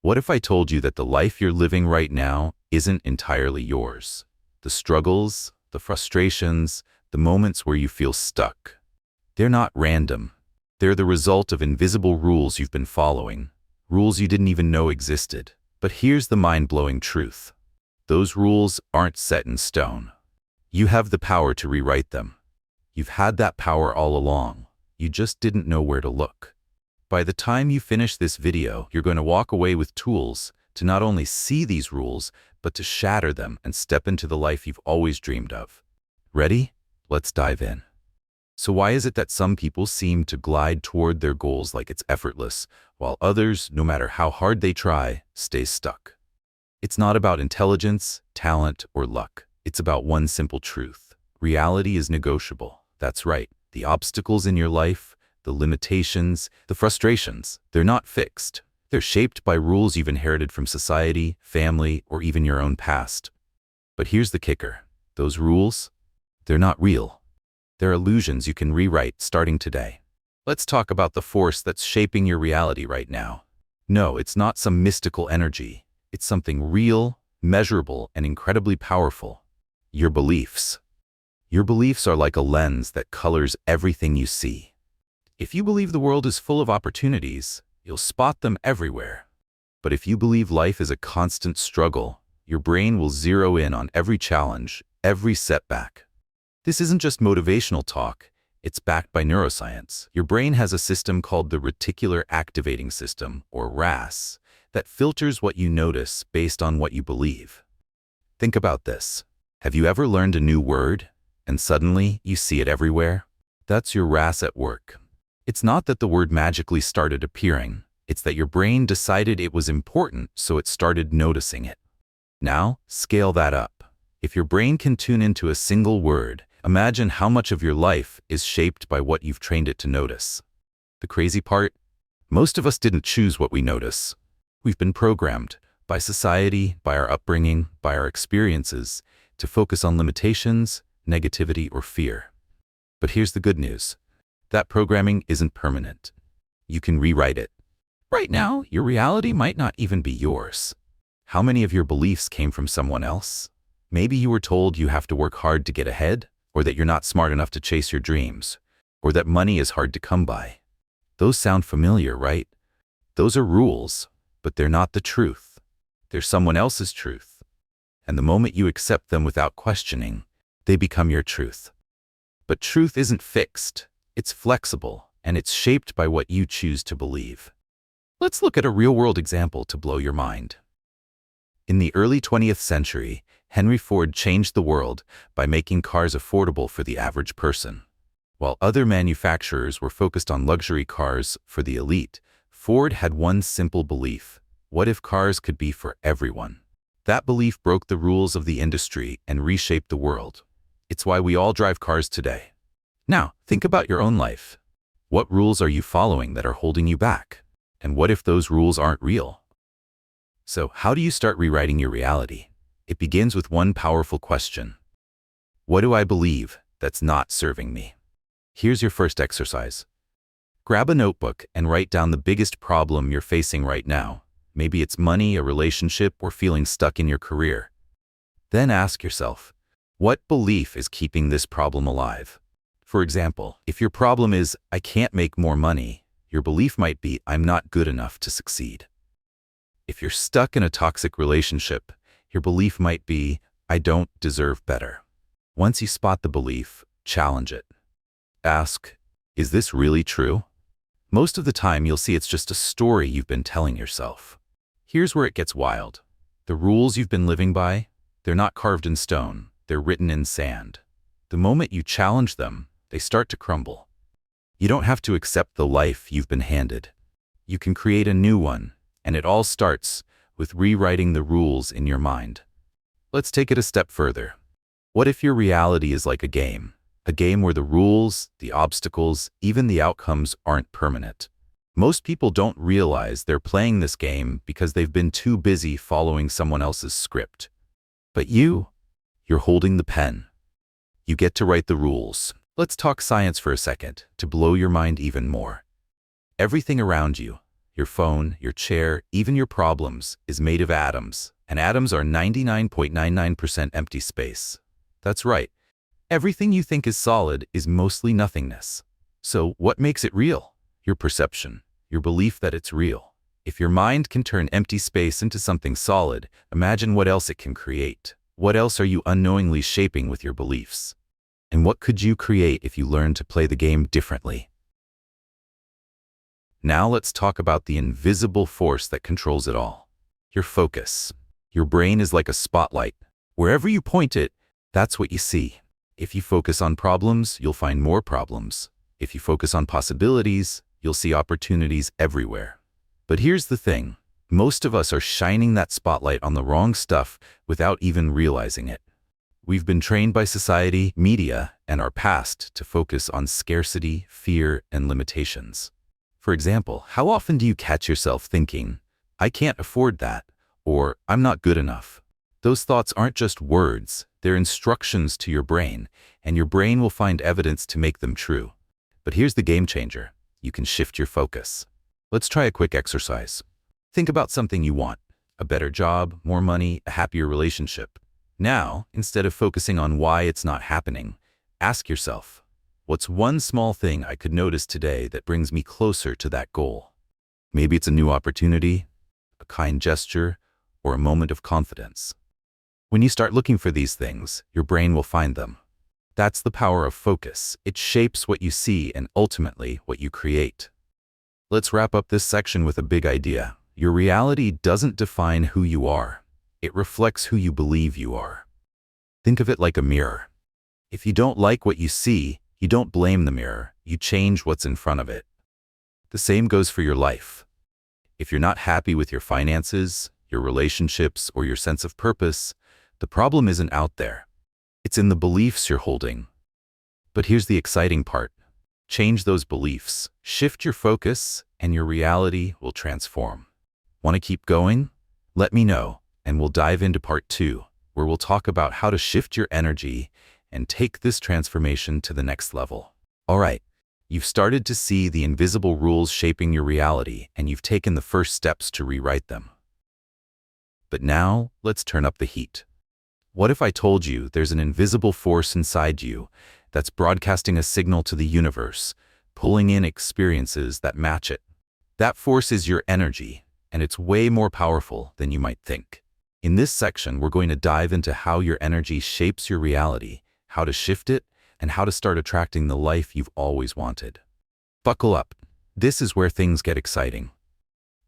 What if I told you that the life you're living right now isn't entirely yours? The struggles, the frustrations, the moments where you feel stuck. They're not random. They're the result of invisible rules you've been following, rules you didn't even know existed. But here's the mind-blowing truth. Those rules aren't set in stone. You have the power to rewrite them. You've had that power all along. You just didn't know where to look. By the time you finish this video, you're going to walk away with tools to not only see these rules, but to shatter them and step into the life you've always dreamed of. Ready? Let's dive in. So why is it that some people seem to glide toward their goals like it's effortless, while others, no matter how hard they try, stay stuck? It's not about intelligence, talent, or luck. It's about one simple truth. Reality is negotiable. That's right. The obstacles in your life, the limitations, the frustrations, they're not fixed. They're shaped by rules you've inherited from society, family, or even your own past. But here's the kicker. Those rules, they're not real. They're illusions you can rewrite starting today. Let's talk about the force that's shaping your reality right now. No, it's not some mystical energy. It's something real, measurable, and incredibly powerful. Your beliefs. Your beliefs are like a lens that colors everything you see. If you believe the world is full of opportunities, you'll spot them everywhere. But if you believe life is a constant struggle, your brain will zero in on every challenge, every setback. This isn't just motivational talk, it's backed by neuroscience. Your brain has a system called the reticular activating system, or RAS, that filters what you notice based on what you believe. Think about this. Have you ever learned a new word, and suddenly you see it everywhere? That's your RAS at work. It's not that the word magically started appearing. It's that your brain decided it was important, so it started noticing it. Now, scale that up. If your brain can tune into a single word, imagine how much of your life is shaped by what you've trained it to notice. The crazy part? Most of us didn't choose what we notice. We've been programmed by society, by our upbringing, by our experiences, to focus on limitations, negativity, or fear. But here's the good news. That programming isn't permanent. You can rewrite it. Right now, your reality might not even be yours. How many of your beliefs came from someone else? Maybe you were told you have to work hard to get ahead, or that you're not smart enough to chase your dreams, or that money is hard to come by. Those sound familiar, right? Those are rules, but they're not the truth. They're someone else's truth. And the moment you accept them without questioning, they become your truth. But truth isn't fixed. It's flexible, and it's shaped by what you choose to believe. Let's look at a real-world example to blow your mind. In the early 20th century, Henry Ford changed the world by making cars affordable for the average person. While other manufacturers were focused on luxury cars for the elite, Ford had one simple belief: what if cars could be for everyone? That belief broke the rules of the industry and reshaped the world. It's why we all drive cars today. Now, think about your own life. What rules are you following that are holding you back? And what if those rules aren't real? So, how do you start rewriting your reality? It begins with one powerful question. What do I believe that's not serving me? Here's your first exercise. Grab a notebook and write down the biggest problem you're facing right now. Maybe it's money, a relationship, or feeling stuck in your career. Then ask yourself, what belief is keeping this problem alive? For example, if your problem is, I can't make more money, your belief might be, I'm not good enough to succeed. If you're stuck in a toxic relationship, your belief might be, I don't deserve better. Once you spot the belief, challenge it. Ask, is this really true? Most of the time, you'll see it's just a story you've been telling yourself. Here's where it gets wild. The rules you've been living by, they're not carved in stone, they're written in sand. The moment you challenge them, they start to crumble. You don't have to accept the life you've been handed. You can create a new one, and it all starts with rewriting the rules in your mind. Let's take it a step further. What if your reality is like a game where the rules, the obstacles, even the outcomes aren't permanent? Most people don't realize they're playing this game because they've been too busy following someone else's script. But you're holding the pen. You get to write the rules. Let's talk science for a second to blow your mind even more. Everything around you, Your phone, your chair, even your problems is made of atoms, and atoms are 99.99% empty space. That's right. Everything you think is solid is mostly nothingness. So what makes it real? Your perception, your belief that it's real. If your mind can turn empty space into something solid, imagine what else it can create. What else are you unknowingly shaping with your beliefs? And what could you create if you learned to play the game differently? Now let's talk about the invisible force that controls it all. Your focus. Your brain is like a spotlight. Wherever you point it, that's what you see. If you focus on problems, you'll find more problems. If you focus on possibilities, you'll see opportunities everywhere. But here's the thing. Most of us are shining that spotlight on the wrong stuff without even realizing it. We've been trained by society, media, and our past to focus on scarcity, fear, and limitations. For example, how often do you catch yourself thinking, "I can't afford that," or "I'm not good enough"? Those thoughts aren't just words, they're instructions to your brain, and your brain will find evidence to make them true. But here's the game changer. You can shift your focus. Let's try a quick exercise. Think about something you want: a better job, more money, a happier relationship. Now, instead of focusing on why it's not happening, ask yourself, what's one small thing I could notice today that brings me closer to that goal? Maybe it's a new opportunity, a kind gesture, or a moment of confidence. When you start looking for these things, your brain will find them. That's the power of focus. It shapes what you see and ultimately what you create. Let's wrap up this section with a big idea. Your reality doesn't define who you are. It reflects who you believe you are. Think of it like a mirror. If you don't like what you see, you don't blame the mirror, you change what's in front of it. The same goes for your life. If you're not happy with your finances, your relationships, or your sense of purpose, the problem isn't out there. It's in the beliefs you're holding. But here's the exciting part. Change those beliefs, shift your focus, and your reality will transform. Want to keep going? Let me know, and we'll dive into part 2, where we'll talk about how to shift your energy and take this transformation to the next level. All right, you've started to see the invisible rules shaping your reality, and you've taken the first steps to rewrite them. But now, let's turn up the heat. What if I told you there's an invisible force inside you that's broadcasting a signal to the universe, pulling in experiences that match it? That force is your energy, and it's way more powerful than you might think. In this section, we're going to dive into how your energy shapes your reality, how to shift it, and how to start attracting the life you've always wanted. Buckle up. This is where things get exciting.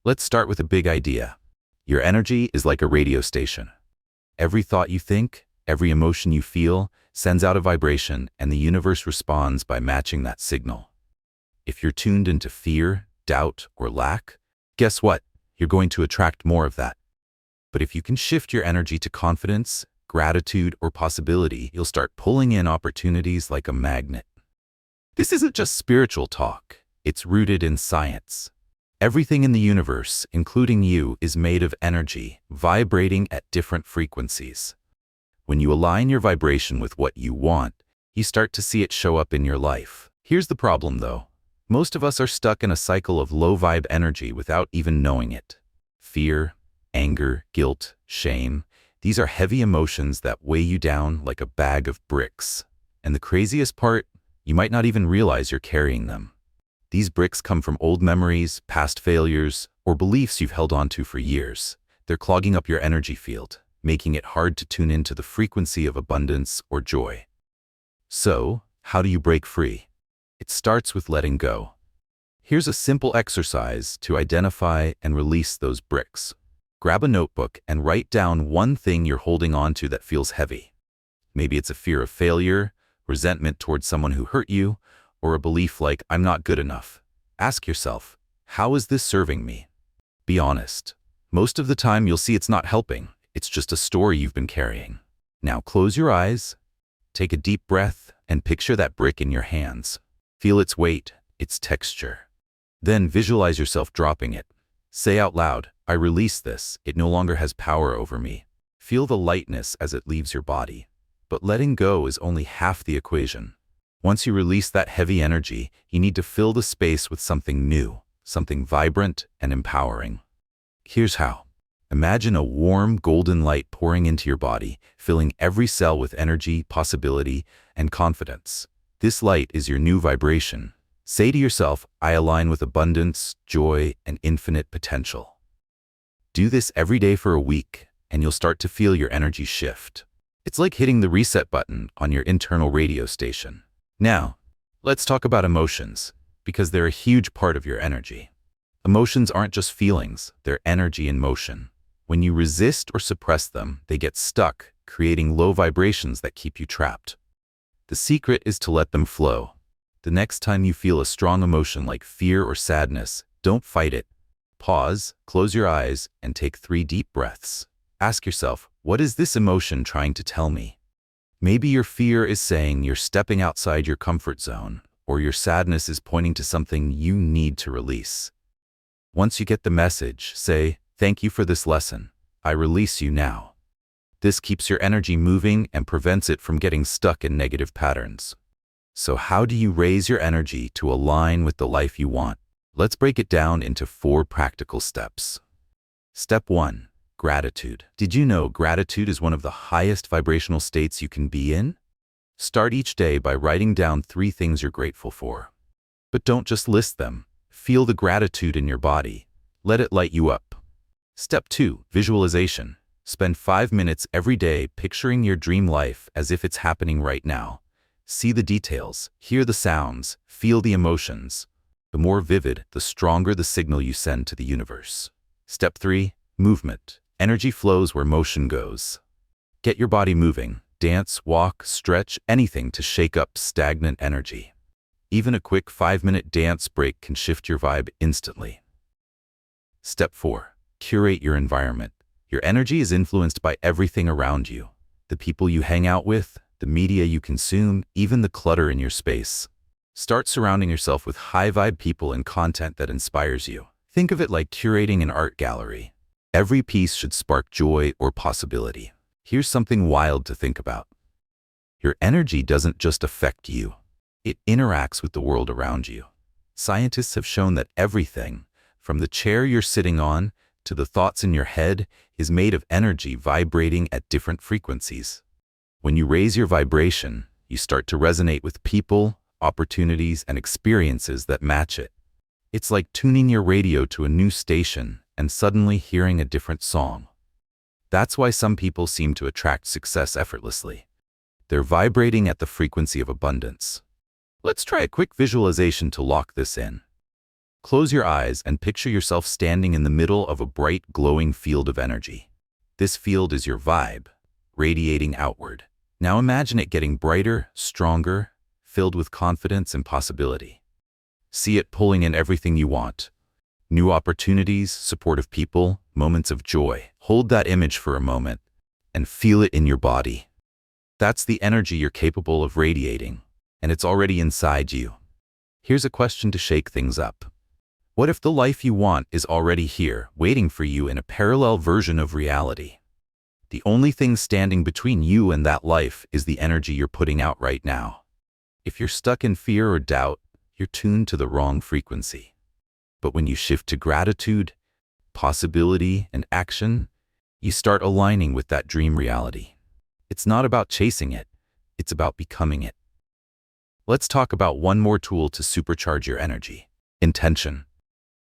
Let's start with a big idea. Your energy is like a radio station. Every thought you think, every emotion you feel, sends out a vibration, and the universe responds by matching that signal. If you're tuned into fear, doubt, or lack, guess what? You're going to attract more of that. But if you can shift your energy to confidence, gratitude, or possibility, you'll start pulling in opportunities like a magnet. This isn't just spiritual talk. It's rooted in science. Everything in the universe, including you, is made of energy, vibrating at different frequencies. When you align your vibration with what you want, you start to see it show up in your life. Here's the problem, though. Most of us are stuck in a cycle of low-vibe energy without even knowing it. Fear, anger, guilt, shame. These are heavy emotions that weigh you down like a bag of bricks. And the craziest part, you might not even realize you're carrying them. These bricks come from old memories, past failures, or beliefs you've held onto for years. They're clogging up your energy field, making it hard to tune into the frequency of abundance or joy. So, how do you break free? It starts with letting go. Here's a simple exercise to identify and release those bricks. Grab a notebook and write down one thing you're holding on to that feels heavy. Maybe it's a fear of failure, resentment towards someone who hurt you, or a belief like, "I'm not good enough." Ask yourself, how is this serving me? Be honest. Most of the time you'll see it's not helping. It's just a story you've been carrying. Now close your eyes, take a deep breath, and picture that brick in your hands. Feel its weight, its texture. Then visualize yourself dropping it. Say out loud, "I release this. It no longer has power over me." Feel the lightness as it leaves your body. But letting go is only half the equation. Once you release that heavy energy, you need to fill the space with something new, something vibrant and empowering. Here's how. Imagine a warm, golden light pouring into your body, filling every cell with energy, possibility, and confidence. This light is your new vibration. Say to yourself, I align with abundance, joy, and infinite potential. Do this every day for a week, and you'll start to feel your energy shift. It's like hitting the reset button on your internal radio station. Now, let's talk about emotions, because they're a huge part of your energy. Emotions aren't just feelings, they're energy in motion. When you resist or suppress them, they get stuck, creating low vibrations that keep you trapped. The secret is to let them flow. The next time you feel a strong emotion like fear or sadness, don't fight it. Pause, close your eyes, and take 3 deep breaths. Ask yourself, what is this emotion trying to tell me? Maybe your fear is saying you're stepping outside your comfort zone, or your sadness is pointing to something you need to release. Once you get the message, say, thank you for this lesson. I release you now. This keeps your energy moving and prevents it from getting stuck in negative patterns. So how do you raise your energy to align with the life you want? Let's break it down into 4 practical steps. Step 1. Gratitude. Did you know gratitude is one of the highest vibrational states you can be in? Start each day by writing down 3 things you're grateful for. But don't just list them. Feel the gratitude in your body. Let it light you up. Step 2. Visualization. Spend 5 minutes every day picturing your dream life as if it's happening right now. See the details, hear the sounds, feel the emotions. The more vivid, the stronger the signal you send to the universe. Step 3. Movement. Energy flows where motion goes. Get your body moving. Dance, walk, stretch, anything to shake up stagnant energy. Even a quick 5-minute dance break can shift your vibe instantly. Step 4. Curate your environment. Your energy is influenced by everything around you. The people you hang out with, the media you consume, even the clutter in your space. Start surrounding yourself with high-vibe people and content that inspires you. Think of it like curating an art gallery. Every piece should spark joy or possibility. Here's something wild to think about. Your energy doesn't just affect you. It interacts with the world around you. Scientists have shown that everything, from the chair you're sitting on to the thoughts in your head, is made of energy vibrating at different frequencies. When you raise your vibration, you start to resonate with people, opportunities, and experiences that match it. It's like tuning your radio to a new station and suddenly hearing a different song. That's why some people seem to attract success effortlessly. They're vibrating at the frequency of abundance. Let's try a quick visualization to lock this in. Close your eyes and picture yourself standing in the middle of a bright, glowing field of energy. This field is your vibe, radiating outward. Now imagine it getting brighter, stronger, filled with confidence and possibility. See it pulling in everything you want. New opportunities, supportive people, moments of joy. Hold that image for a moment and feel it in your body. That's the energy you're capable of radiating, and it's already inside you. Here's a question to shake things up. What if the life you want is already here, waiting for you in a parallel version of reality? The only thing standing between you and that life is the energy you're putting out right now. If you're stuck in fear or doubt, you're tuned to the wrong frequency. But when you shift to gratitude, possibility, and action, you start aligning with that dream reality. It's not about chasing it, it's about becoming it. Let's talk about one more tool to supercharge your energy: intention.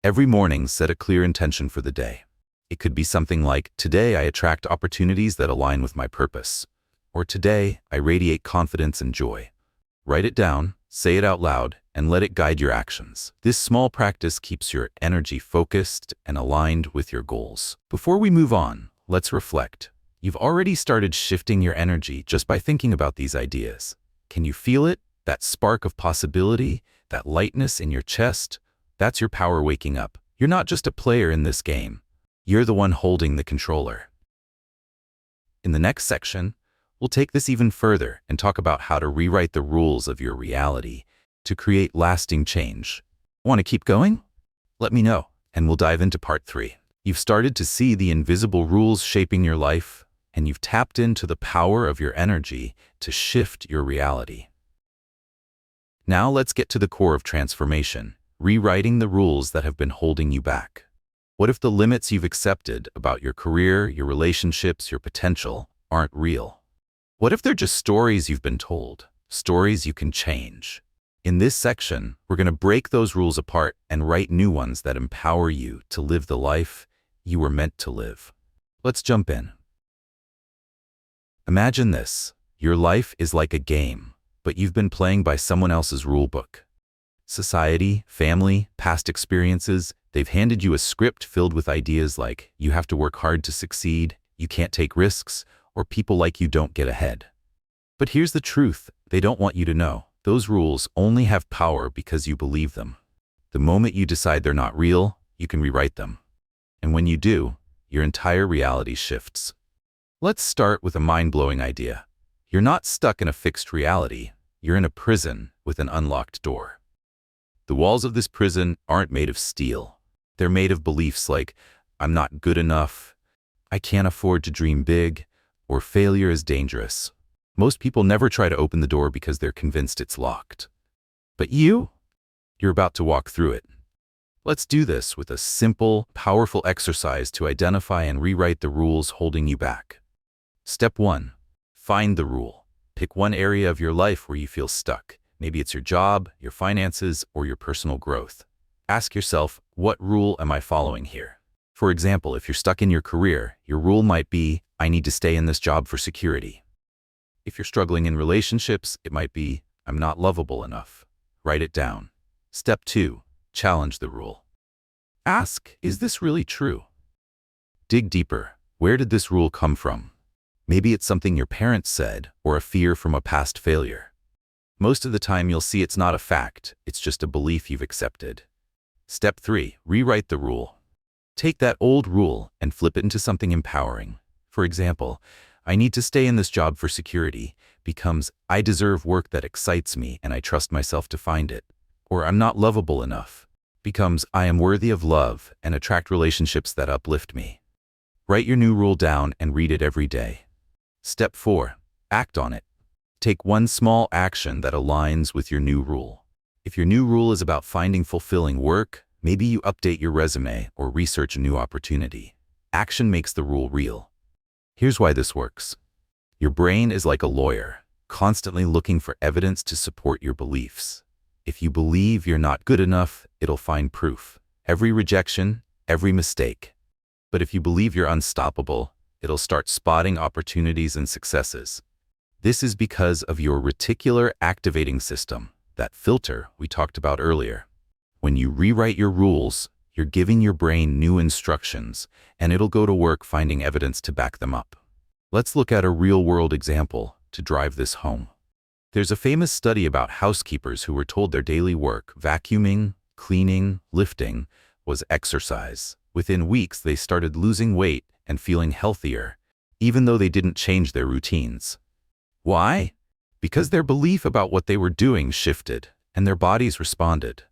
Every morning, set a clear intention for the day. It could be something like, today I attract opportunities that align with my purpose, or today I radiate confidence and joy. Write it down, say it out loud, and let it guide your actions. This small practice keeps your energy focused and aligned with your goals. Before we move on, let's reflect. You've already started shifting your energy just by thinking about these ideas. Can you feel it? That spark of possibility, that lightness in your chest? That's your power waking up. You're not just a player in this game. You're the one holding the controller. In the next section, we'll take this even further and talk about how to rewrite the rules of your reality to create lasting change. Want to keep going? Let me know, and we'll dive into part 3. You've started to see the invisible rules shaping your life, and you've tapped into the power of your energy to shift your reality. Now let's get to the core of transformation: rewriting the rules that have been holding you back? What if the limits you've accepted about your career, your relationships, your potential aren't real? What if they're just stories you've been told, stories you can change? In this section, we're going to break those rules apart and write new ones that empower you to live the life you were meant to live. Let's jump in. Imagine this. Your life is like a game, but you've been playing by someone else's rulebook. Society, family, past experiences, they've handed you a script filled with ideas like you have to work hard to succeed, you can't take risks, or people like you don't get ahead. But here's the truth they don't want you to know. Those rules only have power because you believe them. The moment you decide they're not real, you can rewrite them. And when you do, your entire reality shifts. Let's start with a mind-blowing idea. You're not stuck in a fixed reality. You're in a prison with an unlocked door. The walls of this prison aren't made of steel. They're made of beliefs like, I'm not good enough, I can't afford to dream big, or failure is dangerous. Most people never try to open the door because they're convinced it's locked. But you're about to walk through it. Let's do this with a simple, powerful exercise to identify and rewrite the rules holding you back. Step 1. Find the rule. Pick one area of your life where you feel stuck. Maybe it's your job, your finances, or your personal growth. Ask yourself, what rule am I following here? For example, if you're stuck in your career, your rule might be, I need to stay in this job for security. If you're struggling in relationships, it might be, I'm not lovable enough. Write it down. Step 2. Challenge the rule. Ask, is this really true? Dig deeper. Where did this rule come from? Maybe it's something your parents said, or a fear from a past failure. Most of the time you'll see it's not a fact, it's just a belief you've accepted. Step 3. Rewrite the rule. Take that old rule and flip it into something empowering. For example, I need to stay in this job for security becomes I deserve work that excites me and I trust myself to find it. Or I'm not lovable enough becomes I am worthy of love and attract relationships that uplift me. Write your new rule down and read it every day. Step 4. Act on it. Take one small action that aligns with your new rule. If your new rule is about finding fulfilling work, maybe you update your resume or research a new opportunity. Action makes the rule real. Here's why this works. Your brain is like a lawyer, constantly looking for evidence to support your beliefs. If you believe you're not good enough, it'll find proof. Every rejection, every mistake. But if you believe you're unstoppable, it'll start spotting opportunities and successes. This is because of your reticular activating system, that filter we talked about earlier. When you rewrite your rules, you're giving your brain new instructions, and it'll go to work finding evidence to back them up. Let's look at a real-world example to drive this home. There's a famous study about housekeepers who were told their daily work, vacuuming, cleaning, lifting, was exercise. Within weeks, they started losing weight and feeling healthier, even though they didn't change their routines. Why? Because their belief about what they were doing shifted, and their bodies responded.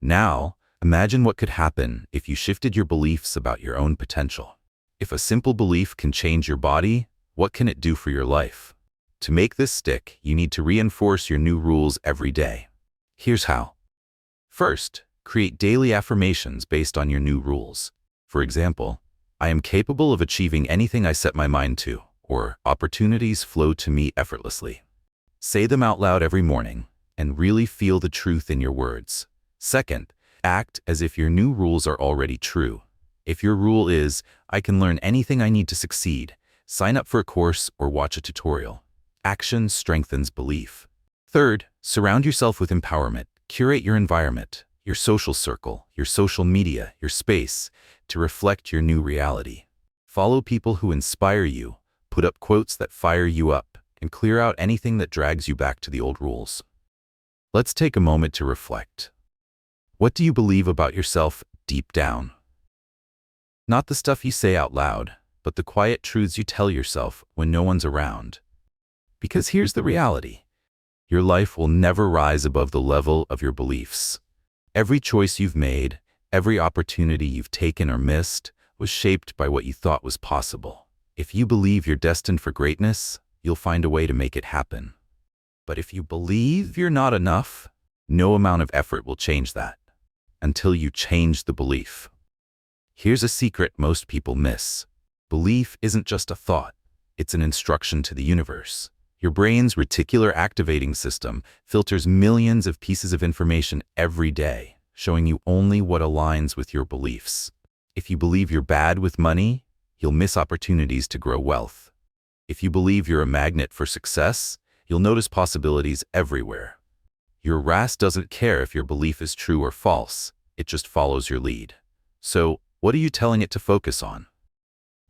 Now, imagine what could happen if you shifted your beliefs about your own potential. If a simple belief can change your body, what can it do for your life? To make this stick, you need to reinforce your new rules every day. Here's how. First, create daily affirmations based on your new rules. For example, I am capable of achieving anything I set my mind to, or opportunities flow to me effortlessly. Say them out loud every morning, and really feel the truth in your words. Second, act as if your new rules are already true. If your rule is, I can learn anything I need to succeed, sign up for a course or watch a tutorial. Action strengthens belief. Third, surround yourself with empowerment. Curate your environment, your social circle, your social media, your space, to reflect your new reality. Follow people who inspire you, put up quotes that fire you up, and clear out anything that drags you back to the old rules. Let's take a moment to reflect. What do you believe about yourself deep down? Not the stuff you say out loud, but the quiet truths you tell yourself when no one's around. Because here's the reality. Your life will never rise above the level of your beliefs. Every choice you've made, every opportunity you've taken or missed, was shaped by what you thought was possible. If you believe you're destined for greatness, you'll find a way to make it happen. But if you believe you're not enough, no amount of effort will change that. until you change the belief. Here's a secret most people miss. Belief isn't just a thought. It's an instruction to the universe. Your brain's reticular activating system filters millions of pieces of information every day, showing you only what aligns with your beliefs. If you believe you're bad with money, you'll miss opportunities to grow wealth. If you believe you're a magnet for success, you'll notice possibilities everywhere. Your RAS doesn't care if your belief is true or false. It just follows your lead. So, what are you telling it to focus on?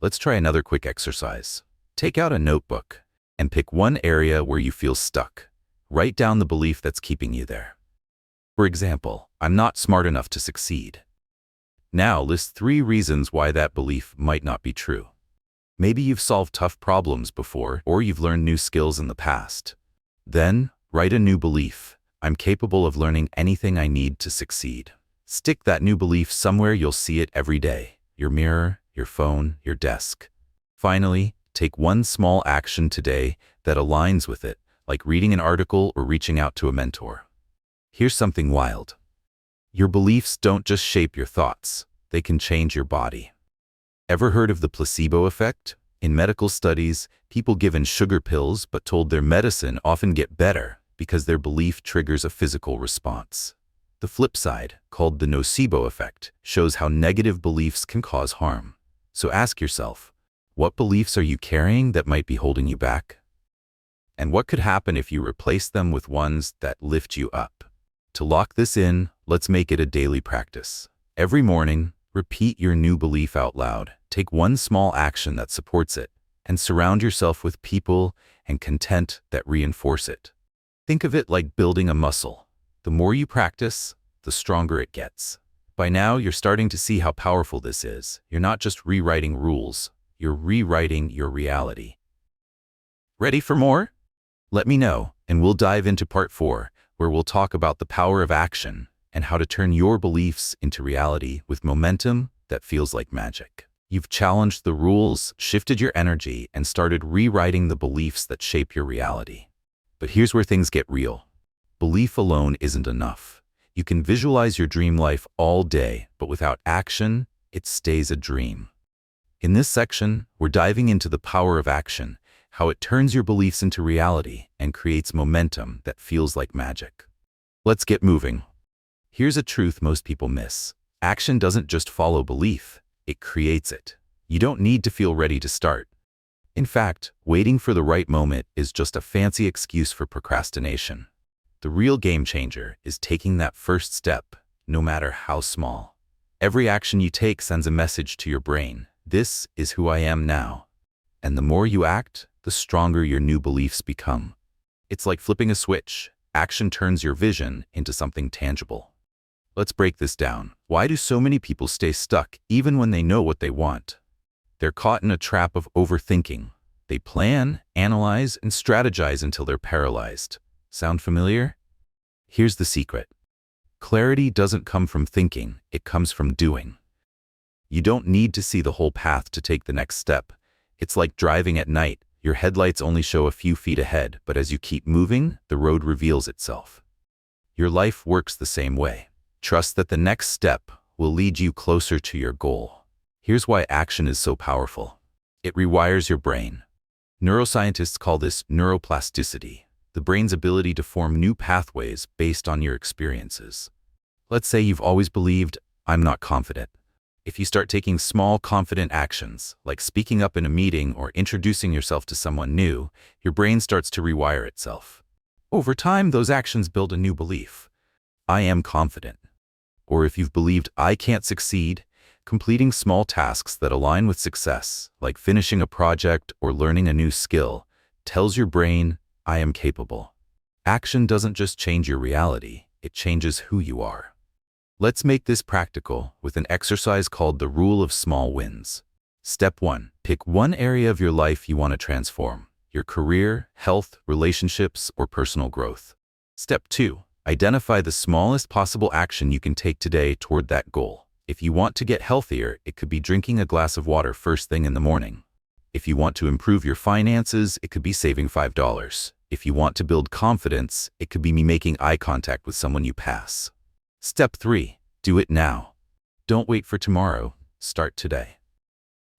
Let's try another quick exercise. Take out a notebook and pick one area where you feel stuck. Write down the belief that's keeping you there. For example, I'm not smart enough to succeed. Now list 3 reasons why that belief might not be true. Maybe you've solved tough problems before, or you've learned new skills in the past. Then, write a new belief. I'm capable of learning anything I need to succeed. Stick that new belief somewhere you'll see it every day. Your mirror, your phone, your desk. Finally, take one small action today that aligns with it, like reading an article or reaching out to a mentor. Here's something wild. Your beliefs don't just shape your thoughts, they can change your body. Ever heard of the placebo effect? In medical studies, people given sugar pills but told their medicine often get better because their belief triggers a physical response. The flip side, called the nocebo effect, shows how negative beliefs can cause harm. So ask yourself, what beliefs are you carrying that might be holding you back? And what could happen if you replace them with ones that lift you up? To lock this in, let's make it a daily practice. Every morning, repeat your new belief out loud. Take one small action that supports it, and surround yourself with people and content that reinforce it. Think of it like building a muscle. The more you practice, the stronger it gets. By now, you're starting to see how powerful this is. You're not just rewriting rules, you're rewriting your reality. Ready for more? Let me know, and we'll dive into part 4, where we'll talk about the power of action and how to turn your beliefs into reality with momentum that feels like magic. You've challenged the rules, shifted your energy, and started rewriting the beliefs that shape your reality. But here's where things get real. Belief alone isn't enough. You can visualize your dream life all day, but without action, it stays a dream. In this section, we're diving into the power of action, how it turns your beliefs into reality and creates momentum that feels like magic. Let's get moving. Here's a truth most people miss. Action doesn't just follow belief, it creates it. You don't need to feel ready to start. In fact, waiting for the right moment is just a fancy excuse for procrastination. The real game changer is taking that first step, no matter how small. Every action you take sends a message to your brain. This is who I am now. And the more you act, the stronger your new beliefs become. It's like flipping a switch. Action turns your vision into something tangible. Let's break this down. Why do so many people stay stuck even when they know what they want? They're caught in a trap of overthinking. They plan, analyze, and strategize until they're paralyzed. Sound familiar? Here's the secret. Clarity doesn't come from thinking, it comes from doing. You don't need to see the whole path to take the next step. It's like driving at night. Your headlights only show a few feet ahead, but as you keep moving, the road reveals itself. Your life works the same way. Trust that the next step will lead you closer to your goal. Here's why action is so powerful. It rewires your brain. Neuroscientists call this neuroplasticity, the brain's ability to form new pathways based on your experiences. Let's say you've always believed, I'm not confident. If you start taking small, confident actions, like speaking up in a meeting or introducing yourself to someone new, your brain starts to rewire itself. Over time, those actions build a new belief. I am confident. Or if you've believed, I can't succeed, completing small tasks that align with success, like finishing a project or learning a new skill, tells your brain, I am capable. Action doesn't just change your reality, it changes who you are. Let's make this practical with an exercise called the rule of small wins. Step 1. Pick one area of your life you want to transform: your career, health, relationships, or personal growth. Step 2. Identify the smallest possible action you can take today toward that goal. If you want to get healthier, it could be drinking a glass of water first thing in the morning. If you want to improve your finances, it could be saving $5. If you want to build confidence, it could be making eye contact with someone you pass. Step 3. Do it now. Don't wait for tomorrow. Start today.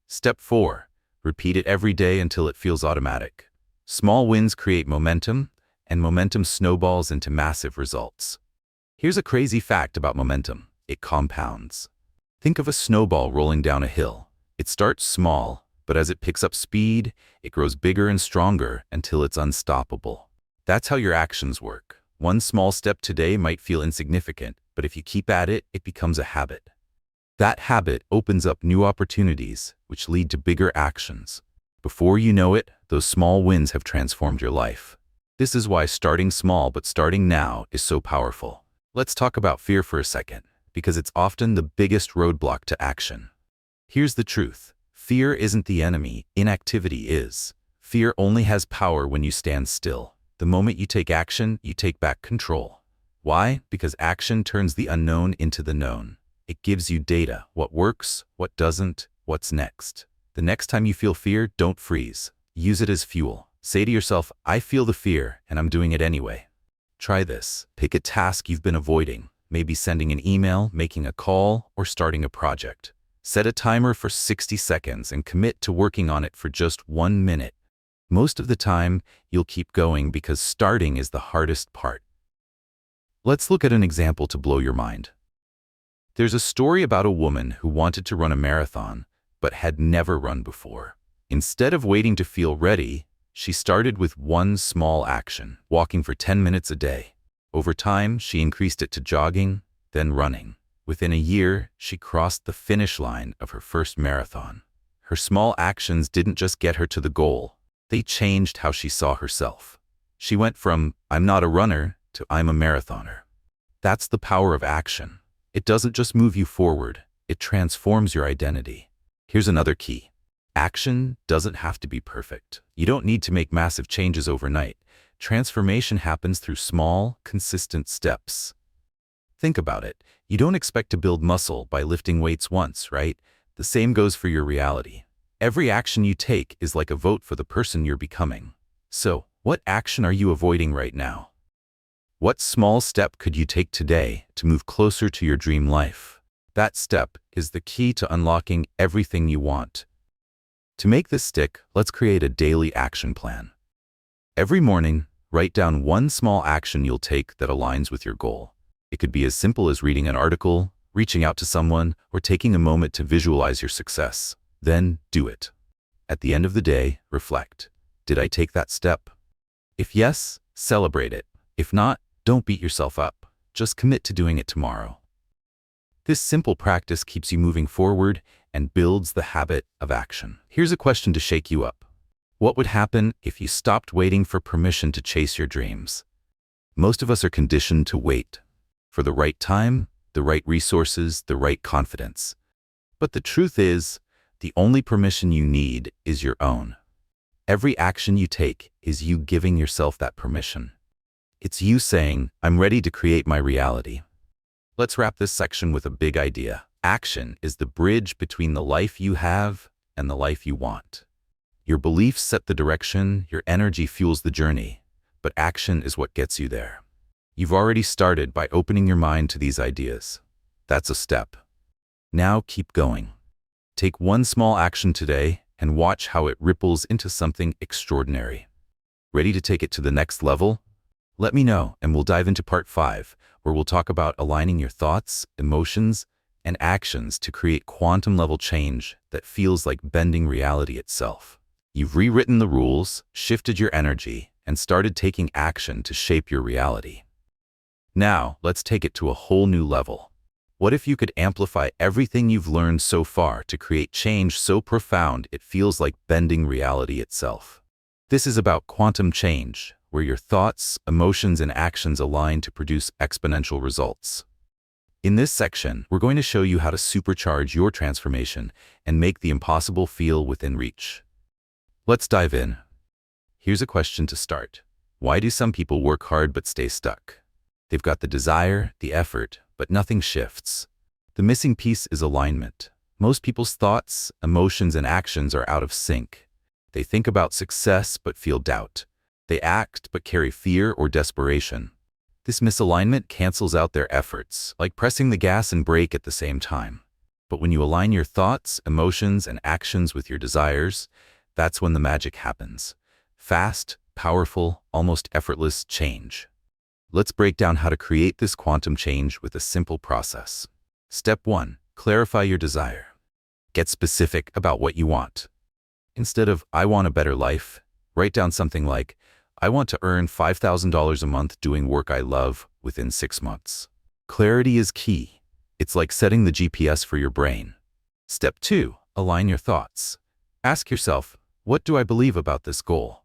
Step 4. Repeat it every day until it feels automatic. Small wins create momentum, and momentum snowballs into massive results. Here's a crazy fact about momentum. It compounds. Think of a snowball rolling down a hill. It starts small, but as it picks up speed, it grows bigger and stronger until it's unstoppable. That's how your actions work. One small step today might feel insignificant, but if you keep at it, it becomes a habit. That habit opens up new opportunities, which lead to bigger actions. Before you know it, those small wins have transformed your life. This is why starting small but starting now is so powerful. Let's talk about fear for a second, because it's often the biggest roadblock to action. Here's the truth. Fear isn't the enemy, inactivity is. Fear only has power when you stand still. The moment you take action, you take back control. Why? Because action turns the unknown into the known. It gives you data, what works, what doesn't, what's next. The next time you feel fear, don't freeze. Use it as fuel. Say to yourself, I feel the fear, and I'm doing it anyway. Try this. Pick a task you've been avoiding, maybe sending an email, making a call, or starting a project. Set a timer for 60 seconds and commit to working on it for just 1 minute. Most of the time, you'll keep going because starting is the hardest part. Let's look at an example to blow your mind. There's a story about a woman who wanted to run a marathon, but had never run before. Instead of waiting to feel ready, she started with one small action, walking for 10 minutes a day. Over time, she increased it to jogging, then running. Within a year, she crossed the finish line of her first marathon. Her small actions didn't just get her to the goal. They changed how she saw herself. She went from, I'm not a runner, to I'm a marathoner. That's the power of action. It doesn't just move you forward, it transforms your identity. Here's another key. Action doesn't have to be perfect. You don't need to make massive changes overnight. Transformation happens through small, consistent steps. Think about it. You don't expect to build muscle by lifting weights once, right? The same goes for your reality. Every action you take is like a vote for the person you're becoming. So, what action are you avoiding right now? What small step could you take today to move closer to your dream life? That step is the key to unlocking everything you want. To make this stick, let's create a daily action plan. Every morning, write down one small action you'll take that aligns with your goal. It could be as simple as reading an article, reaching out to someone, or taking a moment to visualize your success. Then do it. At the end of the day, reflect. Did I take that step? If yes, celebrate it. If not, don't beat yourself up. Just commit to doing it tomorrow. This simple practice keeps you moving forward and builds the habit of action. Here's a question to shake you up. What would happen if you stopped waiting for permission to chase your dreams? Most of us are conditioned to wait for the right time, the right resources, the right confidence. But the truth is, the only permission you need is your own. Every action you take is you giving yourself that permission. It's you saying, I'm ready to create my reality. Let's wrap this section with a big idea. Action is the bridge between the life you have and the life you want. Your beliefs set the direction, your energy fuels the journey, but action is what gets you there. You've already started by opening your mind to these ideas. That's a step. Now keep going. Take one small action today and watch how it ripples into something extraordinary. Ready to take it to the next level? Let me know and we'll dive into part 5, where we'll talk about aligning your thoughts, emotions, and actions to create quantum-level change that feels like bending reality itself. You've rewritten the rules, shifted your energy, and started taking action to shape your reality. Now, let's take it to a whole new level. What if you could amplify everything you've learned so far to create change so profound it feels like bending reality itself? This is about quantum change, where your thoughts, emotions, and actions align to produce exponential results. In this section, we're going to show you how to supercharge your transformation and make the impossible feel within reach. Let's dive in. Here's a question to start. Why do some people work hard but stay stuck? They've got the desire, the effort, but nothing shifts. The missing piece is alignment. Most people's thoughts, emotions, and actions are out of sync. They think about success but feel doubt. They act but carry fear or desperation. This misalignment cancels out their efforts, like pressing the gas and brake at the same time. But when you align your thoughts, emotions, and actions with your desires, that's when the magic happens. Fast, powerful, almost effortless change. Let's break down how to create this quantum change with a simple process. Step 1. Clarify your desire. Get specific about what you want. Instead of, "I want a better life," write down something like, "I want to earn $5,000 a month doing work I love within 6 months." Clarity is key. It's like setting the GPS for your brain. Step 2. Align your thoughts. Ask yourself, what do I believe about this goal?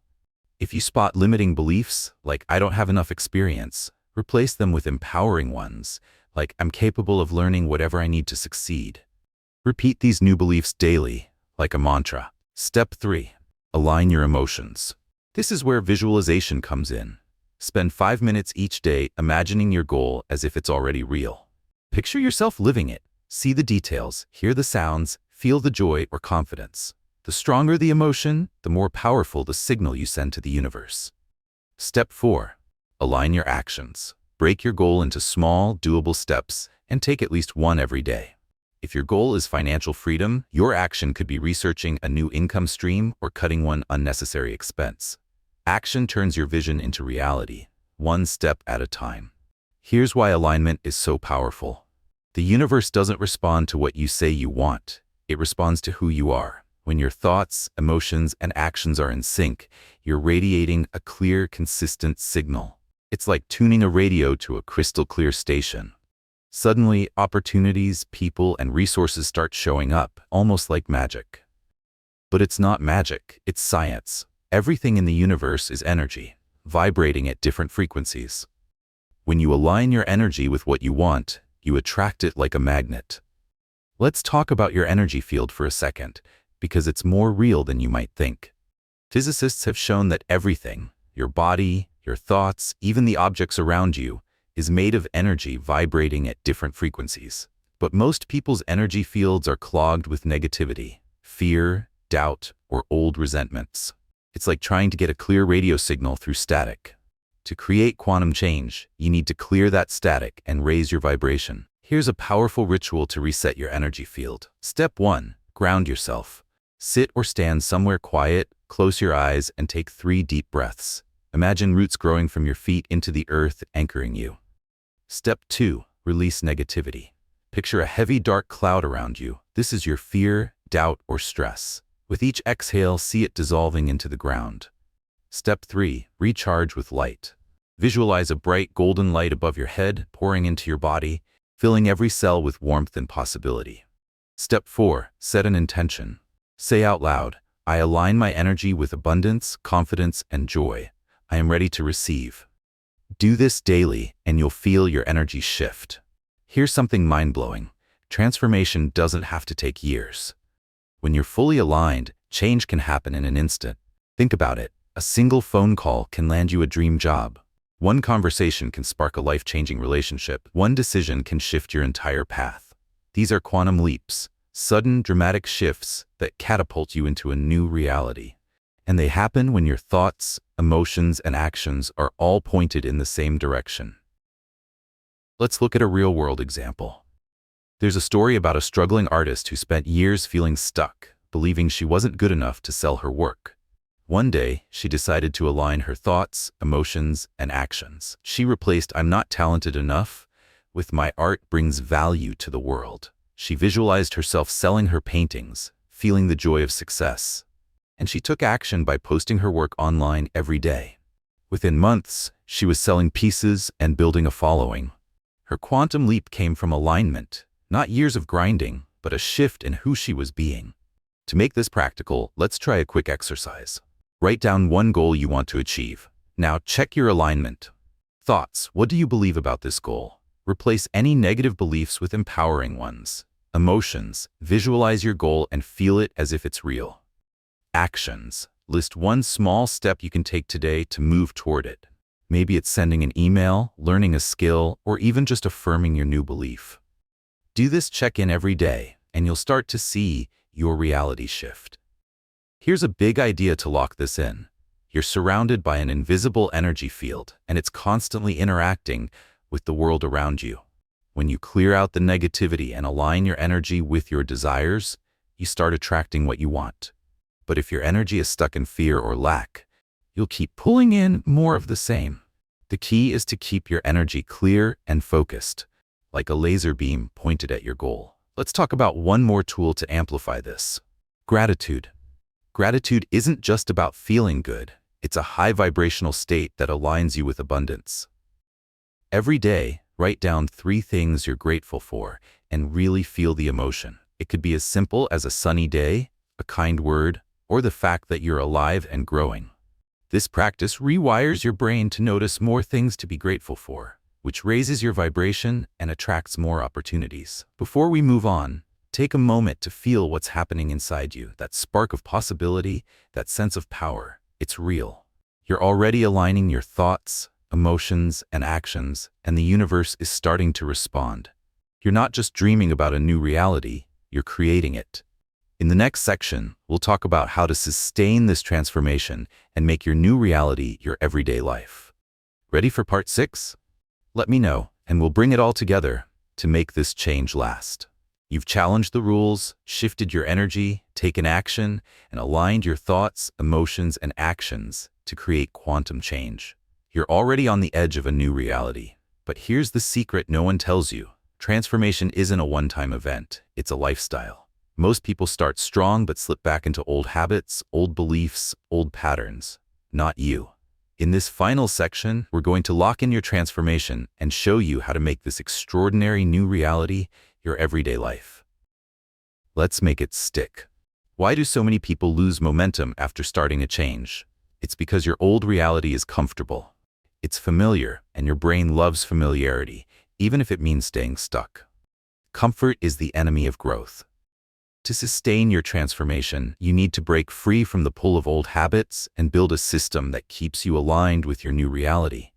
If you spot limiting beliefs, like "I don't have enough experience," replace them with empowering ones, like "I'm capable of learning whatever I need to succeed." Repeat these new beliefs daily, like a mantra. Step 3. Align your emotions. This is where visualization comes in. Spend 5 minutes each day imagining your goal as if it's already real. Picture yourself living it. See the details, hear the sounds, feel the joy or confidence. The stronger the emotion, the more powerful the signal you send to the universe. Step 4. Align your actions. Break your goal into small, doable steps and take at least one every day. If your goal is financial freedom, your action could be researching a new income stream or cutting one unnecessary expense. Action turns your vision into reality, one step at a time. Here's why alignment is so powerful. The universe doesn't respond to what you say you want. It responds to who you are. When your thoughts, emotions, and actions are in sync, you're radiating a clear, consistent signal. It's like tuning a radio to a crystal-clear station. Suddenly, opportunities, people, and resources start showing up, almost like magic. But it's not magic, it's science. Everything in the universe is energy, vibrating at different frequencies. When you align your energy with what you want, you attract it like a magnet. Let's talk about your energy field for a second, because it's more real than you might think. Physicists have shown that everything, your body, your thoughts, even the objects around you, is made of energy vibrating at different frequencies. But most people's energy fields are clogged with negativity, fear, doubt, or old resentments. It's like trying to get a clear radio signal through static. To create quantum change, you need to clear that static and raise your vibration. Here's a powerful ritual to reset your energy field. Step 1. Ground yourself. Sit or stand somewhere quiet, close your eyes, and take 3 deep breaths. Imagine roots growing from your feet into the earth, anchoring you. Step 2. Release negativity. Picture a heavy dark cloud around you. This is your fear, doubt, or stress. With each exhale, see it dissolving into the ground. Step 3. Recharge with light. Visualize a bright golden light above your head, pouring into your body, filling every cell with warmth and possibility. Step 4. Set an intention. Say out loud, "I align my energy with abundance, confidence, and joy. I am ready to receive." Do this daily, and you'll feel your energy shift. Here's something mind-blowing. Transformation doesn't have to take years. When you're fully aligned, change can happen in an instant. Think about it. A single phone call can land you a dream job. One conversation can spark a life-changing relationship. One decision can shift your entire path. These are quantum leaps, sudden, dramatic shifts that catapult you into a new reality. And they happen when your thoughts, emotions, and actions are all pointed in the same direction. Let's look at a real-world example. There's a story about a struggling artist who spent years feeling stuck, believing she wasn't good enough to sell her work. One day, she decided to align her thoughts, emotions, and actions. She replaced "I'm not talented enough" with "my art brings value to the world." She visualized herself selling her paintings, feeling the joy of success. And she took action by posting her work online every day. Within months, she was selling pieces and building a following. Her quantum leap came from alignment, not years of grinding, but a shift in who she was being. To make this practical, let's try a quick exercise. Write down one goal you want to achieve. Now check your alignment. Thoughts: what do you believe about this goal? Replace any negative beliefs with empowering ones. Emotions: visualize your goal and feel it as if it's real. Actions: list one small step you can take today to move toward it. Maybe it's sending an email, learning a skill, or even just affirming your new belief. Do this check-in every day, and you'll start to see your reality shift. Here's a big idea to lock this in. You're surrounded by an invisible energy field, and it's constantly interacting with the world around you. When you clear out the negativity and align your energy with your desires, you start attracting what you want. But if your energy is stuck in fear or lack, you'll keep pulling in more of the same. The key is to keep your energy clear and focused, like a laser beam pointed at your goal. Let's talk about one more tool to amplify this. Gratitude. Gratitude isn't just about feeling good. It's a high vibrational state that aligns you with abundance. Every day, write down 3 things you're grateful for and really feel the emotion. It could be as simple as a sunny day, a kind word, or the fact that you're alive and growing. This practice rewires your brain to notice more things to be grateful for, which raises your vibration and attracts more opportunities. Before we move on, take a moment to feel what's happening inside you, that spark of possibility, that sense of power. It's real. You're already aligning your thoughts, emotions, and actions, and the universe is starting to respond. You're not just dreaming about a new reality, you're creating it. In the next section, we'll talk about how to sustain this transformation and make your new reality your everyday life. Ready for part 6? Let me know, and we'll bring it all together to make this change last. You've challenged the rules, shifted your energy, taken action, and aligned your thoughts, emotions, and actions to create quantum change. You're already on the edge of a new reality. But here's the secret no one tells you. Transformation isn't a one-time event, it's a lifestyle. Most people start strong but slip back into old habits, old beliefs, old patterns. Not you. In this final section, we're going to lock in your transformation and show you how to make this extraordinary new reality your everyday life. Let's make it stick. Why do so many people lose momentum after starting a change? It's because your old reality is comfortable. It's familiar, and your brain loves familiarity, even if it means staying stuck. Comfort is the enemy of growth. To sustain your transformation, you need to break free from the pull of old habits and build a system that keeps you aligned with your new reality.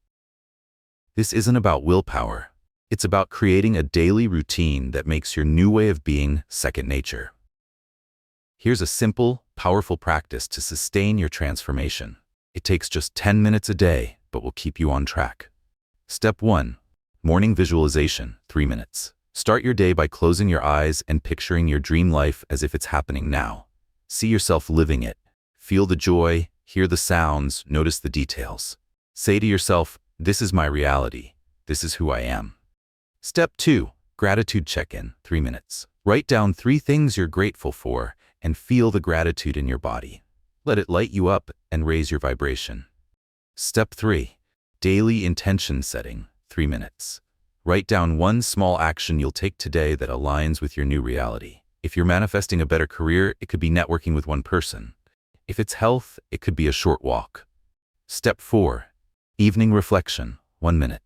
This isn't about willpower. It's about creating a daily routine that makes your new way of being second nature. Here's a simple, powerful practice to sustain your transformation. It takes just 10 minutes a day, but will keep you on track. Step 1. Morning visualization, 3 minutes. Start your day by closing your eyes and picturing your dream life as if it's happening now. See yourself living it. Feel the joy, hear the sounds, notice the details. Say to yourself, this is my reality. This is who I am. Step 2. Gratitude check-in, 3 minutes. Write down 3 things you're grateful for and feel the gratitude in your body. Let it light you up and raise your vibration. Step 3. Daily intention setting, 3 minutes. Write down 1 small action you'll take today that aligns with your new reality. If you're manifesting a better career, it could be networking with 1 person. If it's health, it could be a short walk. Step 4. Evening reflection, 1 minute.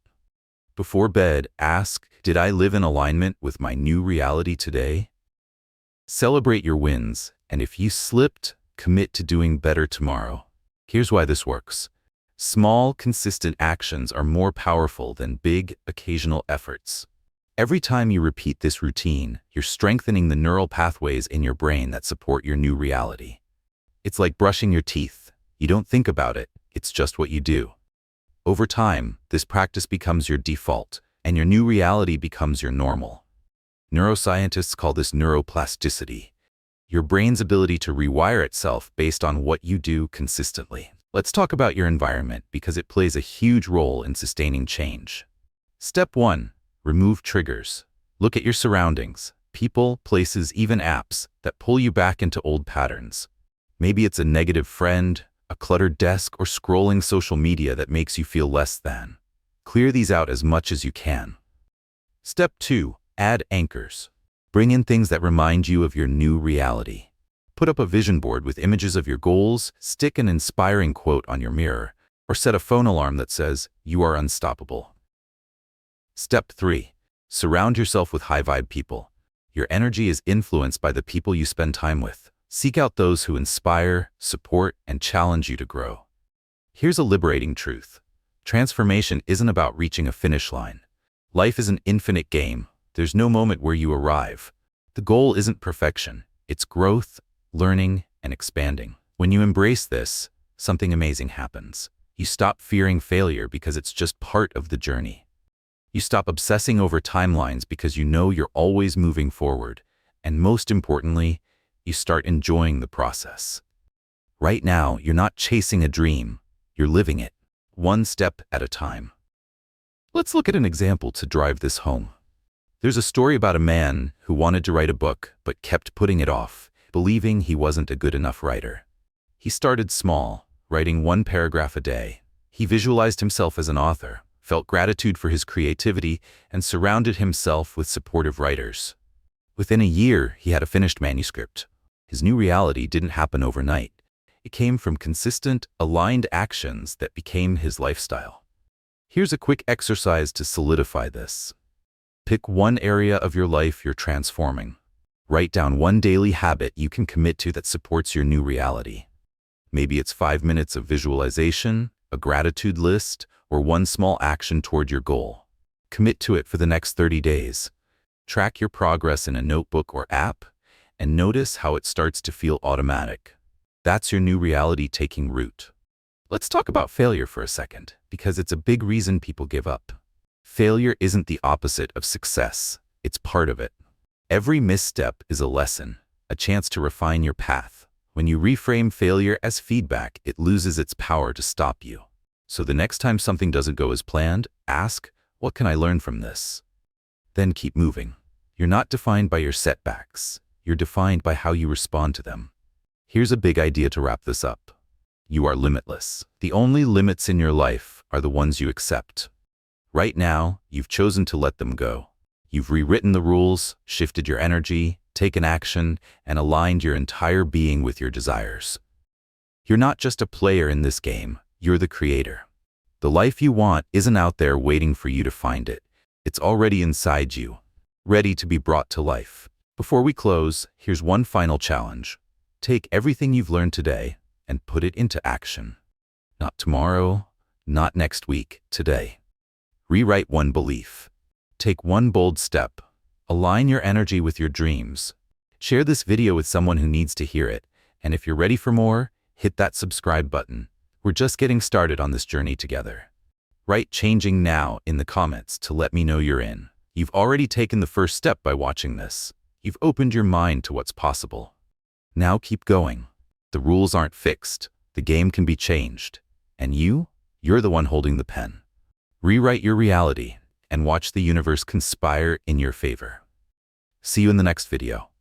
Before bed, ask, did I live in alignment with my new reality today? Celebrate your wins, and if you slipped, commit to doing better tomorrow. Here's why this works. Small, consistent actions are more powerful than big, occasional efforts. Every time you repeat this routine, you're strengthening the neural pathways in your brain that support your new reality. It's like brushing your teeth. You don't think about it, it's just what you do. Over time, this practice becomes your default, and your new reality becomes your normal. Neuroscientists call this neuroplasticity, your brain's ability to rewire itself based on what you do consistently. Let's talk about your environment because it plays a huge role in sustaining change. Step 1. Remove triggers. Look at your surroundings, people, places, even apps that pull you back into old patterns. Maybe it's a negative friend, a cluttered desk, or scrolling social media that makes you feel less than. Clear these out as much as you can. Step 2. Add anchors. Bring in things that remind you of your new reality. Put up a vision board with images of your goals, stick an inspiring quote on your mirror, or set a phone alarm that says, "You are unstoppable." Step 3. Surround yourself with high-vibe people. Your energy is influenced by the people you spend time with. Seek out those who inspire, support, and challenge you to grow. Here's a liberating truth. Transformation isn't about reaching a finish line. Life is an infinite game. There's no moment where you arrive. The goal isn't perfection. It's growth, learning, and expanding. When you embrace this, something amazing happens. You stop fearing failure because it's just part of the journey. You stop obsessing over timelines because you know you're always moving forward. And most importantly, you start enjoying the process. Right now, you're not chasing a dream, you're living it, one step at a time. Let's look at an example to drive this home. There's a story about a man who wanted to write a book but kept putting it off, believing he wasn't a good enough writer. He started small, writing 1 paragraph a day. He visualized himself as an author, felt gratitude for his creativity, and surrounded himself with supportive writers. Within a year, he had a finished manuscript. His new reality didn't happen overnight. It came from consistent, aligned actions that became his lifestyle. Here's a quick exercise to solidify this. Pick one area of your life you're transforming. Write down one daily habit you can commit to that supports your new reality. Maybe it's 5 minutes of visualization, a gratitude list, or one small action toward your goal. Commit to it for the next 30 days. Track your progress in a notebook or app, and notice how it starts to feel automatic. That's your new reality taking root. Let's talk about failure for a second, because it's a big reason people give up. Failure isn't the opposite of success, it's part of it. Every misstep is a lesson, a chance to refine your path. When you reframe failure as feedback, it loses its power to stop you. So the next time something doesn't go as planned, ask, what can I learn from this? Then keep moving. You're not defined by your setbacks. You're defined by how you respond to them. Here's a big idea to wrap this up. You are limitless. The only limits in your life are the ones you accept. Right now, you've chosen to let them go. You've rewritten the rules, shifted your energy, taken action, and aligned your entire being with your desires. You're not just a player in this game, you're the creator. The life you want isn't out there waiting for you to find it. It's already inside you, ready to be brought to life. Before we close, here's one final challenge. Take everything you've learned today and put it into action. Not tomorrow, not next week, today. Rewrite one belief. Take one bold step. Align your energy with your dreams. Share this video with someone who needs to hear it. And if you're ready for more, hit that subscribe button. We're just getting started on this journey together. Write "changing now" in the comments to let me know you're in. You've already taken the first step by watching this. You've opened your mind to what's possible. Now keep going. The rules aren't fixed. The game can be changed. And you're the one holding the pen. Rewrite your reality and watch the universe conspire in your favor. See you in the next video.